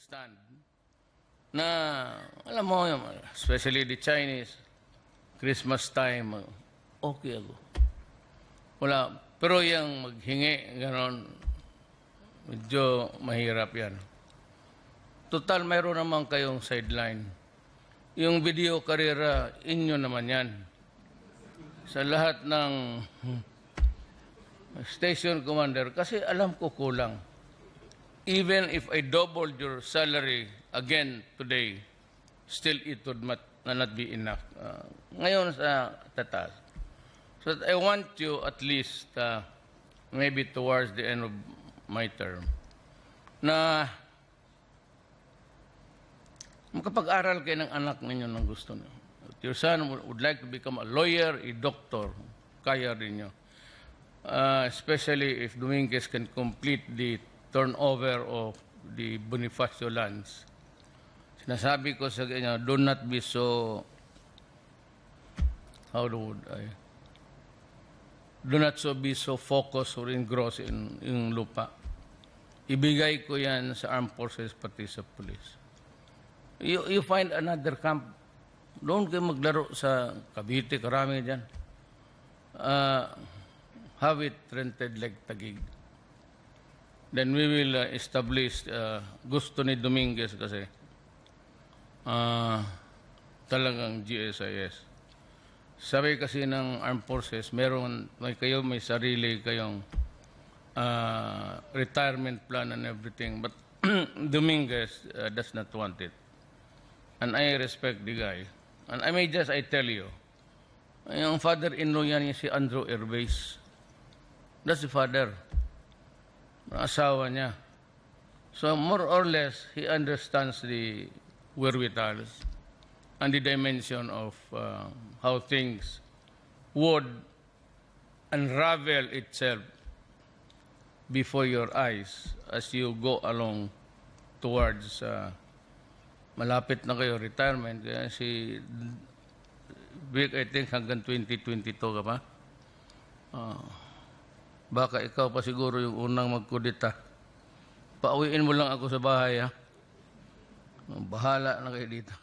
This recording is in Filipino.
stand na, alam mo, especially the Chinese, Christmas time, okay ako. Wala. Pero yung maghingi, gano'n, medyo mahirap yan. Total, mayroon naman kayong sideline. Yung video karera, inyo naman yan. Sa lahat ng station commander, kasi alam ko kulang. Even if I doubled your salary again today, still it would not be enough. Ngayon sa tataas. So I want you at least, maybe towards the end of my term, na makapag-aral kayo ng anak ninyo ng gusto niyo. If your son would like to become a lawyer, a doctor, kaya rin niyo. Especially if Dominguez can complete the turnover of the Bonifacio lands. Sinasabi ko sa inyo, do not be so, do not be so focused or engrossed in lupa. Ibigay ko yan sa armed forces pati sa police. You find another camp, doon kayo maglaro sa Cavite, karami dyan. Have it rented like Taguig. Then we will establish, gusto ni Dominguez kasi, talagang GSIS. Sabi kasi ng armed forces, may sarili kayong retirement plan and everything, but Dominguez does not want it. And I respect the guy. And I tell you, yung father-in-law yan si Andrew Airbase. That's the father. Asawa niya. So more or less, he understands the wherewithal and the dimension of how things would unravel itself before your eyes as you go along towards malapit na kayo retirement. Kaya si Vic, I think hanggang 2022 ka pa. Baka ikaw pa siguro yung unang magkudita. Pauwiin mo lang ako sa bahay, ha? Bahala na kayo dito.